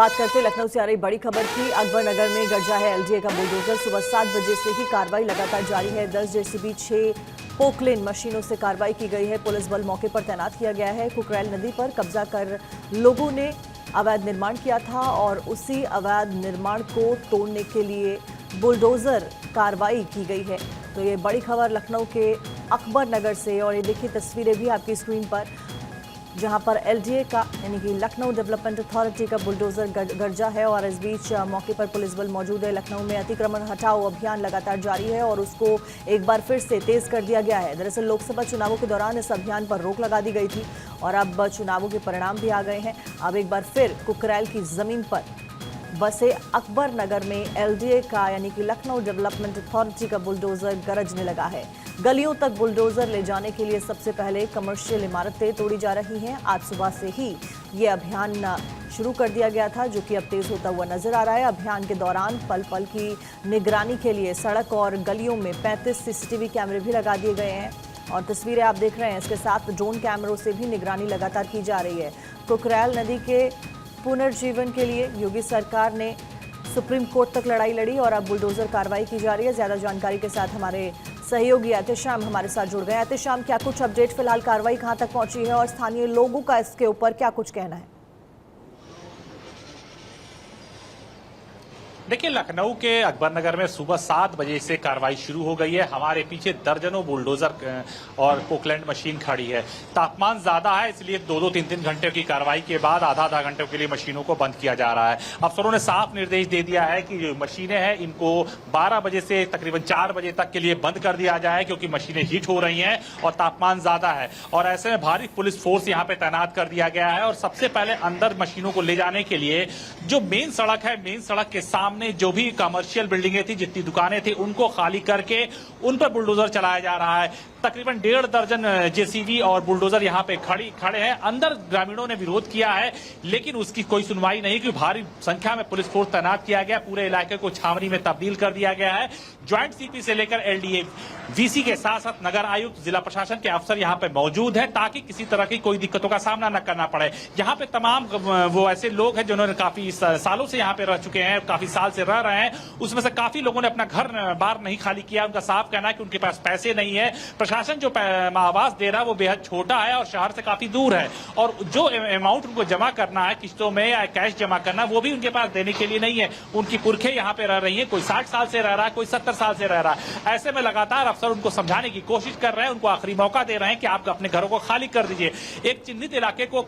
बात करते हैं लखनऊ से आ रही बड़ी खबर की। अकबर नगर में गरजा है एलडीए का बुलडोजर। सुबह 7 बजे से ही कार्रवाई लगातार जारी है। 10 जेसीबी 6 पोकलेन मशीनों से कार्रवाई की गई है। पुलिस बल मौके पर तैनात किया गया है। कुकरेल नदी पर कब्जा कर लोगों ने अवैध निर्माण किया था और उसी अवैध निर्माण को तोड़ने के लिए बुलडोजर कार्रवाई की गई है। तो ये बड़ी खबर लखनऊ के अकबर नगर से, और ये देखिए तस्वीरें भी आपकी स्क्रीन पर, जहां पर एलडीए का यानी कि लखनऊ डेवलपमेंट अथॉरिटी का बुलडोजर गरजा है। और इस बीच मौके पर पुलिस बल मौजूद है। लखनऊ में अतिक्रमण हटाओ अभियान लगातार जारी है और उसको एक बार फिर से तेज कर दिया गया है। दरअसल लोकसभा चुनावों के दौरान इस अभियान पर रोक लगा दी गई थी और अब चुनावों के परिणाम भी आ गए हैं। अब एक बार फिर कुकरेल की जमीन पर बसे अकबर नगर में एलडीए का यानी कि लखनऊ डेवलपमेंट अथॉरिटी का बुलडोजर गरजने लगा है। गलियों तक बुलडोजर ले जाने के लिए सबसे पहले कमर्शियल इमारतें तोड़ी जा रही हैं। आज सुबह से ही ये अभियान शुरू कर दिया गया था, जो कि अब तेज होता हुआ नजर आ रहा है। अभियान के दौरान पल पल की निगरानी के लिए सड़क और गलियों में 35 सीसीटीवी कैमरे भी लगा दिए गए हैं और तस्वीरें आप देख रहे हैं। इसके साथ ड्रोन कैमरों से भी निगरानी लगातार की जा रही है। कुकरेल नदी के पुनर्जीवन के लिए योगी सरकार ने सुप्रीम कोर्ट तक लड़ाई लड़ी और अब बुलडोजर कार्रवाई की जा रही है। ज्यादा जानकारी के साथ हमारे सहयोगी एहतेशाम हमारे साथ जुड़ गए। एहतेशाम, क्या कुछ अपडेट, फिलहाल कार्रवाई कहां तक पहुंची है और स्थानीय लोगों का इसके ऊपर क्या कुछ कहना है? देखिए, लखनऊ के अकबर नगर में सुबह 7 बजे से कार्रवाई शुरू हो गई है। हमारे पीछे दर्जनों बुलडोजर और पोकलैंड मशीन खड़ी है। तापमान ज्यादा है, इसलिए 2-3 घंटे की कार्रवाई के बाद आधा घंटे के लिए मशीनों को बंद किया जा रहा है। अफसरों ने साफ निर्देश दे दिया है कि जो मशीनें हैं इनको 12 बजे से तकरीबन 4 बजे तक के लिए बंद कर दिया जाए, क्योंकि मशीनें हीट हो रही हैं और तापमान ज्यादा है। और ऐसे में भारी पुलिस फोर्स यहाँ पे तैनात कर दिया गया है। और सबसे पहले अंदर मशीनों को ले जाने के लिए जो मेन सड़क है, मेन सड़क के सामने जो भी कमर्शियल बिल्डिंगें थी, जितनी दुकानें थी, उनको खाली करके उन पर बुलडोजर चलाया जा रहा है। तकरीबन 1.5 दर्जन जेसीबी और बुलडोजर यहाँ पे खड़े हैं। अंदर ग्रामीणों ने विरोध किया है, लेकिन उसकी कोई सुनवाई नहीं, क्योंकि भारी संख्या में पुलिस फोर्स तैनात किया गया। पूरे इलाके को छावनी में तब्दील कर दिया गया है। ज्वाइंट सीपी से लेकर एलडीए, वीसी के साथ साथ नगर आयुक्त, जिला प्रशासन के अफसर यहाँ पे मौजूद हैं, ताकि किसी तरह की कोई दिक्कतों का सामना न करना पड़े। यहाँ पे तमाम वो ऐसे लोग हैं जिन्होंने काफी सालों से यहाँ पे रह चुके हैं, काफी साल से रह रहे हैं। उसमें से काफी लोगों ने अपना घर बार नहीं खाली किया। उनका साफ कहना है कि उनके पास पैसे नहीं है। प्रशासन जो आवास दे रहा है वो बेहद छोटा है और शहर से काफी दूर है, और जो अमाउंट उनको जमा करना है किस्तों में या कैश जमा करना, वो भी उनके पास देने के लिए नहीं है। उनकी पुरखे यहाँ पे रह रही है, कोई 60 साल से रह रहा है, कोई 70 साल से रह रहा है। ऐसे में लगातार अफसर उनको समझाने की कोशिश कर रहे हैं, उनको आखिरी मौका दे रहे हैं कि आप अपने घरों को खाली कर दीजिए। एक चिन्हित इलाके को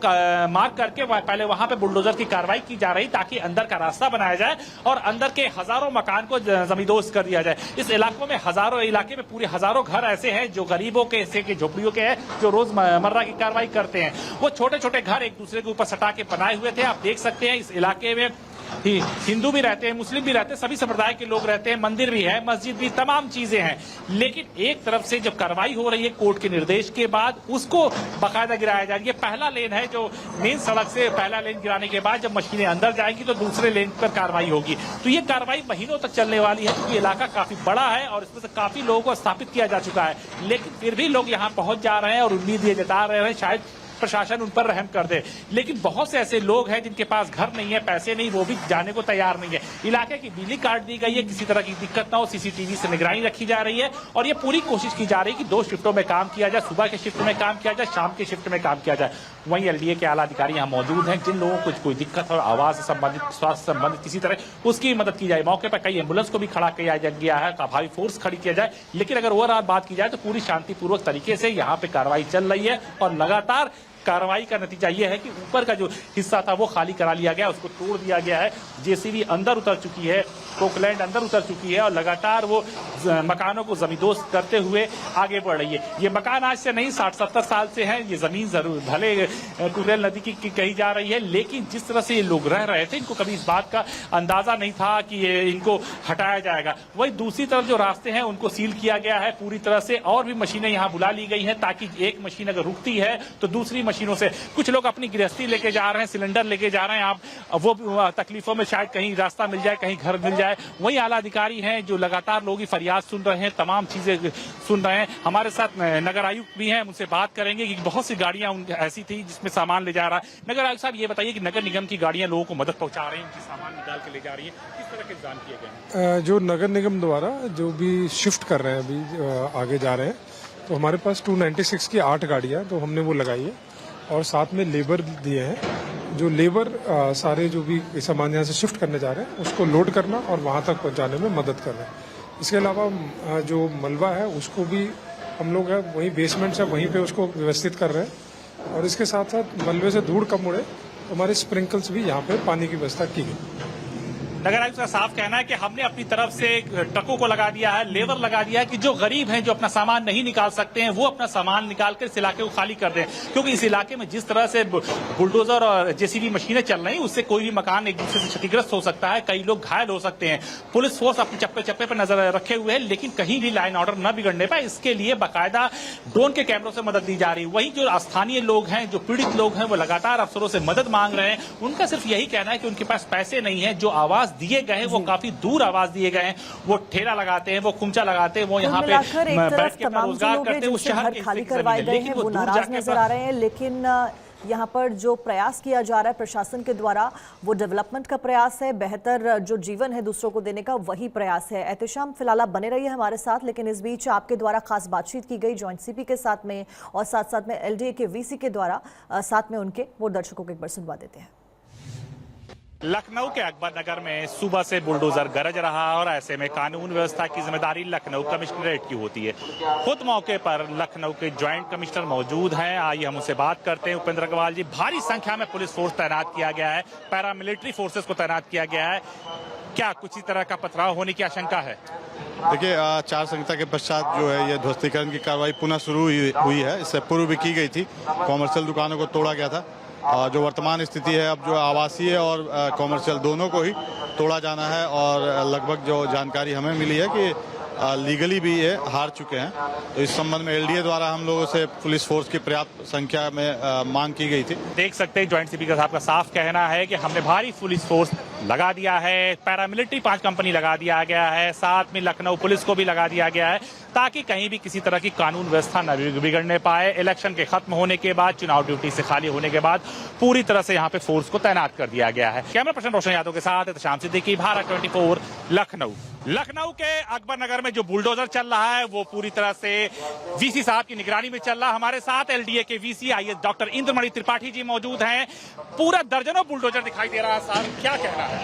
मार्क करके पहले वहां पे बुलडोजर की कार्रवाई की जा रही, ताकि अंदर का रास्ता बनाया जाए और अंदर के हजारों मकान को जमींदोज कर दिया जाए। इस इलाकों में इलाके में पूरे हजारों घर ऐसे हैं जो गरीबों के झोपड़ियों के हैं, जो रोजमर्रा की कार्रवाई करते हैं। वो छोटे छोटे घर एक दूसरे के ऊपर सटा के बनाए हुए थे। आप देख सकते हैं इस इलाके में हिंदू भी रहते हैं, मुस्लिम भी रहते हैं, सभी संप्रदाय के लोग रहते हैं, मंदिर भी है, मस्जिद भी, तमाम चीजें हैं। लेकिन एक तरफ से जब कार्रवाई हो रही है कोर्ट के निर्देश के बाद, उसको बाकायदा गिराया जाएगा। ये पहला लेन है, जो मेन सड़क से पहला लेन गिराने के बाद जब मशीनें अंदर जाएंगी तो दूसरे लेन पर कार्रवाई होगी। तो ये कार्रवाई महीनों तक चलने वाली है, क्योंकि इलाका काफी बड़ा है और इसमें से काफी लोगों को स्थापित किया जा चुका है। लेकिन फिर भी लोग यहाँ पहुंच जा रहे हैं और उम्मीद ये जता रहे हैं शायद प्रशासन उन पर रहम कर दे। लेकिन बहुत से ऐसे लोग हैं जिनके पास घर नहीं है, पैसे नहीं, वो भी जाने को तैयार नहीं है। इलाके की बिजली काट दी गई है, किसी तरह की दिक्कत ना हो, सीसीटीवी से निगरानी रखी जा रही है और ये पूरी कोशिश की जा रही है कि 2 शिफ्टों में काम किया जाए, सुबह के शिफ्ट में काम किया जाए, शाम के शिफ्ट में काम किया जाए। वहीं एलडीए के आला अधिकारी यहाँ मौजूद हैं, जिन लोगों को कोई दिक्कत और आवाज से संबंधित, स्वास्थ्य से संबंधित किसी तरह उसकी मदद की जाए। मौके पर कई एम्बुलेंस को भी खड़ा किया गया है, भारी फोर्स खड़ी किया जाए। लेकिन अगर ओवरऑल बात की जाए तो पूरी शांतिपूर्वक तरीके से यहाँ पे कार्रवाई चल रही है और लगातार कार्रवाई का नतीजा यह है कि ऊपर का जो हिस्सा था वो खाली करा लिया गया, उसको तोड़ दिया गया है। जेसीबी अंदर उतर चुकी है, पोकलैंड अंदर उतर चुकी है और लगातार वो मकानों को जमींदोज करते हुए आगे बढ़ रही है। ये मकान आज से नहीं, 60-70 साल से है। ये जमीन जरूर भले कुकरेल नदी की कही जा रही है, लेकिन जिस तरह से ये लोग रह रहे थे, इनको कभी इस बात का अंदाजा नहीं था कि ये इनको हटाया जाएगा। वही दूसरी तरफ जो रास्ते हैं उनको सील किया गया है पूरी तरह से, और भी मशीनें यहाँ बुला ली गई हैं, ताकि एक मशीन अगर रुकती है तो दूसरी मशीनों से। कुछ लोग अपनी गृहस्थी लेके जा रहे हैं, सिलेंडर लेके जा रहे हैं। आप वो तकलीफों में शायद कहीं रास्ता मिल जाए, कहीं घर मिल जाए। वही आला अधिकारी हैं जो लगातार लोगों की फरियाद सुन रहे हैं, तमाम चीजें सुन रहे हैं। हमारे साथ नगर आयुक्त भी हैं, उनसे बात करेंगे कि बहुत सी गाड़ियां ऐसी थी जिसमें सामान ले जा रहा है। नगर आयुक्त साहब, ये बताइए कि नगर निगम की गाड़ियां लोगों को मदद पहुंचा रही हैं, उनकी सामान निकाल के ले जा रही है, किस तरह के इंतजाम किए गए हैं? जो नगर निगम द्वारा जो भी शिफ्ट कर रहे हैं, अभी आगे जा रहे हैं, तो हमारे पास 296 की 8 गाड़ियां तो हमने वो लगाई है और साथ में लेबर दिए हैं। जो लेबर सारे जो भी सामान यहाँ से शिफ्ट करने जा रहे हैं उसको लोड करना और वहाँ तक पहुँचाने में मदद कर रहे हैं। इसके अलावा जो मलबा है उसको भी हम लोग वहीं बेसमेंट से वहीं पे उसको व्यवस्थित कर रहे हैं और इसके साथ साथ मलबे से धूल कम उड़े तो हमारे स्प्रिंकल्स भी यहाँ पे पानी की व्यवस्था की गई। नगर आयुक्त का साफ कहना है कि हमने अपनी तरफ से ट्रकों को लगा दिया है, लेबर लगा दिया है कि जो गरीब हैं, जो अपना सामान नहीं निकाल सकते हैं, वो अपना सामान निकाल कर इस इलाके को खाली कर दें। क्योंकि इस इलाके में जिस तरह से बुलडोजर और जेसीबी मशीनें चल रही हैं, उससे कोई भी मकान एक दूसरे से क्षतिग्रस्त हो सकता है, कई लोग घायल हो सकते हैं। पुलिस फोर्स अपने चप्पे चप्पे पर नजर रखे हुए है, लेकिन कहीं भी लाइन ऑर्डर न बिगड़ने पाए, इसके लिए बाकायदा ड्रोन के कैमरों से मदद दी जा रही है। वहीं जो स्थानीय लोग हैं, जो पीड़ित लोग हैं, वो लगातार अफसरों से मदद मांग रहे हैं। उनका सिर्फ यही कहना है कि उनके पास पैसे नहीं है, जो आवाज दिए गए हैं वो काफी दूर आवाज दिए गए हैं। वो ठेला लगाते हैं, वो कुंचा लगाते हैं, वो यहाँ पे बैठ के अपना रोजगार करते हैं। उस शहर खाली करवाए गए हैं वो नाराज नजर आ रहे हैं। लेकिन यहाँ पर जो प्रयास किया जा रहा है प्रशासन के द्वारा, वो डेवलपमेंट का प्रयास है, बेहतर जो जीवन है दूसरों को देने का, वही प्रयास है। एहतेशाम फिलहाल आप बने रहिए हमारे साथ, लेकिन इस बीच आपके द्वारा खास बातचीत की गई जॉइंट सीपी के साथ में और साथ साथ में एलडीए के वीसी के द्वारा, साथ में उनके वो दर्शकों को एक बार सुनवा देते हैं। लखनऊ के अकबर नगर में सुबह से बुलडोजर गरज रहा और ऐसे में कानून व्यवस्था की जिम्मेदारी लखनऊ कमिश्नरेट की होती है। खुद मौके पर लखनऊ के ज्वाइंट कमिश्नर मौजूद हैं। आइए हम उनसे बात करते हैं। उपेंद्र अग्रवाल जी, भारी संख्या में पुलिस फोर्स तैनात किया गया है, पैरामिलिट्री फोर्सेस को तैनात किया गया है, क्या कुछ इस तरह का पथराव होने की आशंका है? देखिए, आचार संहिता के पश्चात जो है ये ध्वस्तीकरण की कार्रवाई पुनः शुरू हुई है। इससे पूर्व भी की गई थी, कॉमर्शियल दुकानों को तोड़ा गया था। जो वर्तमान स्थिति है, अब जो आवासीय और कॉमर्शियल दोनों को ही तोड़ा जाना है और लगभग जो जानकारी हमें मिली है कि लीगली भी ये हार चुके हैं। तो इस संबंध में एलडीए द्वारा हम लोगों से पुलिस फोर्स की पर्याप्त संख्या में मांग की गई थी। देख सकते हैं ज्वाइंट सीपी साहब का साफ कहना है कि हमने भारी पुलिस फोर्स लगा दिया है, पैरामिलिट्री 5 कंपनी लगा दिया गया है, साथ में लखनऊ पुलिस को भी लगा दिया गया है, ताकि कहीं भी किसी तरह की कानून व्यवस्था न बिगड़ने पाए। इलेक्शन के खत्म होने के बाद, चुनाव ड्यूटी से खाली होने के बाद पूरी तरह से यहाँ पे फोर्स को तैनात कर दिया गया है। कैमरा पर्सन रोशन यादव के साथ एहतेशाम सिद्दीकी, भारत 24 लखनऊ। लखनऊ के अकबर नगर में जो बुलडोजर चल रहा है वो पूरी तरह से वीसी साहब की निगरानी में चल रहा है। हमारे साथ एलडीए के VC IAS doctor Indramani Tripathi ji मौजूद हैं। पूरा दर्जनों बुलडोजर दिखाई दे रहा है साहब, क्या कहना है?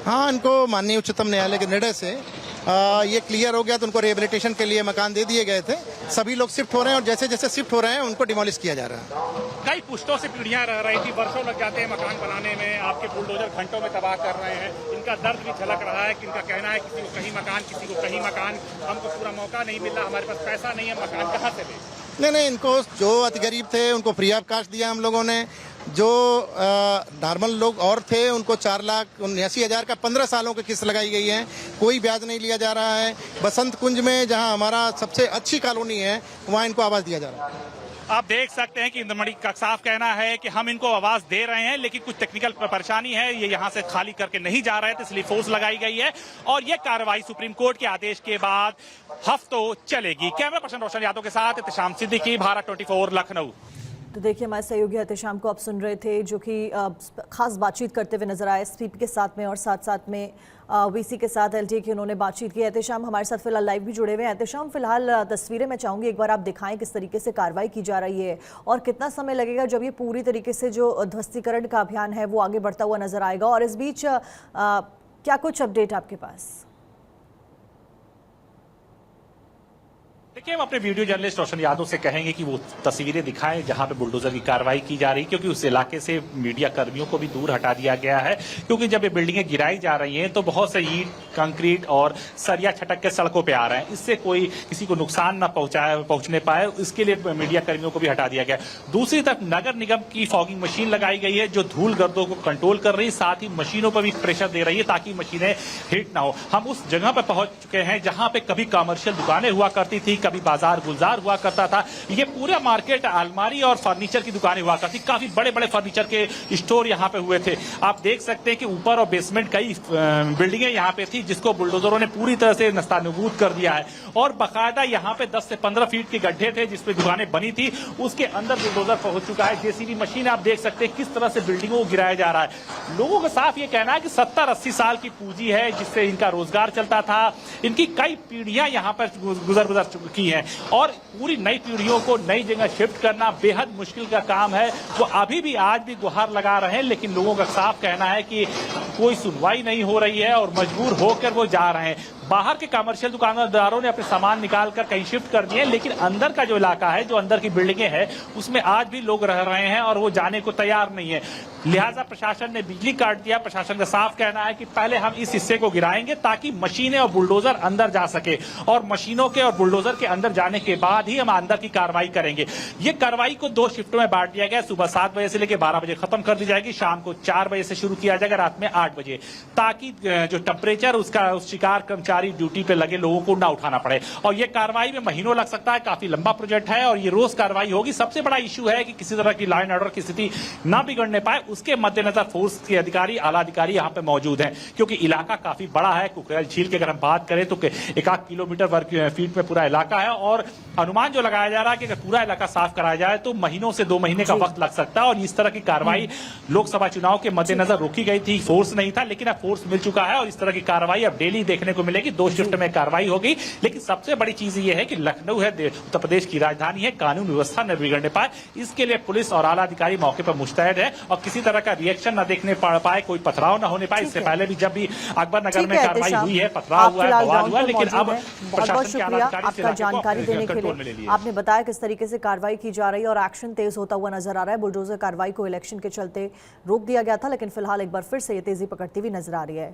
हाँ, इनको माननीय उच्चतम न्यायालय के निर्णय से ये क्लियर हो गया, तो उनको रिहेबिलिटेशन के लिए मकान दे दिए गए थे। सभी लोग शिफ्ट हो रहे हैं और जैसे जैसे शिफ्ट हो रहे हैं उनको डिमोलिश किया जा रहा है। कई पुश्तों से पीढ़ियां रह रही थी, वर्षों लग जाते हैं मकान बनाने में, आपके बुलडोजर घंटों में तबाह कर रहे हैं। इनका दर्द भी झलक रहा है कि इनका कहना है किसी को कहीं मकान, किसी को कहीं मकान, हमको पूरा मौका नहीं मिल रहा, हमारे पास पैसा नहीं है, मकान कहाँ से ले? नहीं, इनको जो अति गरीब थे उनको फ्री ऑफ कास्ट दिया हम लोगों ने। जो नॉर्मल लोग और थे उनको 4,79,000 का 15 सालों की किस्त लगाई गई है, कोई ब्याज नहीं लिया जा रहा है। बसंत कुंज में जहां हमारा सबसे अच्छी कॉलोनी है वहां इनको आवास दिया जा रहा है। आप देख सकते हैं कि इंद्रमणि का साफ कहना है कि हम इनको आवाज दे रहे हैं, लेकिन कुछ टेक्निकल परेशानी है, ये यहाँ से खाली करके नहीं जा रहे थे, इसलिए फोर्स लगाई गई है और ये कार्रवाई सुप्रीम कोर्ट के आदेश के बाद हफ्तों चलेगी। कैमरा पर्सन रोशन यादव के साथ एहतेशाम सिद्दीकी, भारत 24 लखनऊ। तो देखिए, हमारे सहयोगी एहतेशाम को आप सुन रहे थे, जो कि खास बातचीत करते हुए नजर आए स्पीप के साथ में और साथ साथ में वीसी के साथ एलडीए की उन्होंने बातचीत की। एहतेशाम हमारे साथ फिलहाल लाइव भी जुड़े हुए हैं। एहतेशाम, फिलहाल तस्वीरें मैं चाहूंगी एक बार आप दिखाएं किस तरीके से कार्रवाई की जा रही है और कितना समय लगेगा जब ये पूरी तरीके से जो ध्वस्तीकरण का अभियान है वो आगे बढ़ता हुआ नजर आएगा। और इस बीच क्या कुछ अपडेट आपके पास? देखिए, हम अपने वीडियो जर्नलिस्ट रोशन यादव से कहेंगे कि वो तस्वीरें दिखाएं जहां पे बुलडोजर की कार्रवाई की जा रही है, क्योंकि उस इलाके से मीडिया कर्मियों को भी दूर हटा दिया गया है। क्योंकि जब ये बिल्डिंगें गिराई जा रही हैं तो बहुत से ईंट कंक्रीट और सरिया छटक के सड़कों पे आ रहे हैं। इससे कोई किसी को नुकसान न पहुंचने पाए, इसके लिए मीडिया कर्मियों को भी हटा दिया गया। दूसरी तरफ नगर निगम की फॉगिंग मशीन लगाई गई है जो धूल गर्दों को कंट्रोल कर रही है, साथ ही मशीनों पर भी प्रेशर दे रही है ताकि मशीनें हीट ना हो। हम उस जगह पर पहुंच चुके हैं जहां पे कभी कमर्शियल दुकानें हुआ करती थी, कभी बाजार गुलजार हुआ करता था। ये पूरा मार्केट अलमारी और फर्नीचर की दुकानें हुआ करती, काफी बड़े बड़े फर्नीचर के स्टोर यहाँ पे हुए थे। आप देख सकते हैं कि ऊपर और बेसमेंट कई बिल्डिंगें यहाँ पे थी जिसको बुलडोजरों ने पूरी तरह से नस्तानबूद कर दिया है और बाकायदा यहाँ पे 10 से 15 फीट के गड्ढे थे जिसपे दुकानें बनी थी, उसके अंदर बुलडोजर पहुंच चुका है। जेसीबी मशीन आप देख सकते हैं किस तरह से बिल्डिंगों को गिराया जा रहा है। लोगों का साफ ये कहना है कि 70-80 साल की पूंजी है जिससे इनका रोजगार चलता था। इनकी कई पीढ़ियां यहाँ पर गुजर चुकी हैं और पूरी नई पीढ़ियों को नई जगह शिफ्ट करना बेहद मुश्किल का काम है। वो अभी भी आज भी गुहार लगा रहे हैं, लेकिन लोगों का साफ कहना है कि कोई सुनवाई नहीं हो रही है और मजबूर होकर वो जा रहे हैं। बाहर के कमर्शियल दुकानदारों ने अपने सामान निकालकर कहीं शिफ्ट कर दिए, लेकिन अंदर का जो इलाका है, जो अंदर की बिल्डिंगें हैं, उसमें आज भी लोग रह रहे हैं और वो जाने को तैयार नहीं है। लिहाजा प्रशासन ने बिजली काट दिया। प्रशासन का साफ कहना है कि पहले हम इस हिस्से को गिराएंगे ताकि मशीनें और बुलडोजर अंदर जा सके और मशीनों के और बुलडोजर के अंदर जाने के बाद ही हम अंदर की कार्रवाई करेंगे। ये कार्रवाई को 2 शिफ्टों में बांट दिया गया। सुबह 7 बजे से लेकर 12 बजे खत्म कर दी जाएगी, शाम को 4 बजे से शुरू किया जाएगा, रात में 8 बजे, ताकि जो टेम्परेचर उसका उस शिकार कर्मचारी ड्यूटी पे लगे लोगों को ना उठाना पड़े। और ये कार्रवाई में महीनों लग सकता है, काफी लंबा प्रोजेक्ट है और ये रोज कार्रवाई होगी। सबसे बड़ा इश्यू है कि किसी तरह की लॉ एंड ऑर्डर की स्थिति ना बिगड़ने पाए, उसके मद्देनजर फोर्स के अधिकारी, आला अधिकारी यहाँ पे मौजूद हैं, क्योंकि इलाका काफी बड़ा है। कुकरेल झील की अगर हम बात करें तो 1 किलोमीटर वर्ग फीट में पूरा इलाका है और अनुमान जो लगाया जा रहा है कि अगर पूरा इलाका साफ कराया जाए तो महीनों से 2 महीने का वक्त लग सकता है। और इस तरह की कार्रवाई लोकसभा चुनाव के मद्देनजर रोकी गई थी, फोर्स नहीं था, लेकिन अब फोर्स मिल चुका है और इस तरह की कार्रवाई अब डेली देखने को मिलेगी। 2 शिफ्ट में कार्रवाई होगी, लेकिन सबसे बड़ी चीज ये है कि लखनऊ है, उत्तर प्रदेश की राजधानी है, कानून व्यवस्था न बिगड़ने पाए, इसके लिए पुलिस और आला अधिकारी मौके पर मुस्तैद है और किसी तरह का रिएक्शन न देखने पड़ पाए, कोई पथराव न होने पाए। इससे पहले भी जब भी अकबर नगर में कार्रवाई हुई है, पथराव हुआ है, बवाल हुआ है, लेकिन अब बहुत शुक्रिया आपका जानकारी देने के लिए। आपने बताया किस तरीके से कार्रवाई की जा रही है और एक्शन तेज होता हुआ नजर आ रहा है। बुलडोजर कार्रवाई को इलेक्शन के चलते रोक दिया गया था, लेकिन फिलहाल एक बार फिर से ये तेजी पकड़ती हुई नजर आ रही है।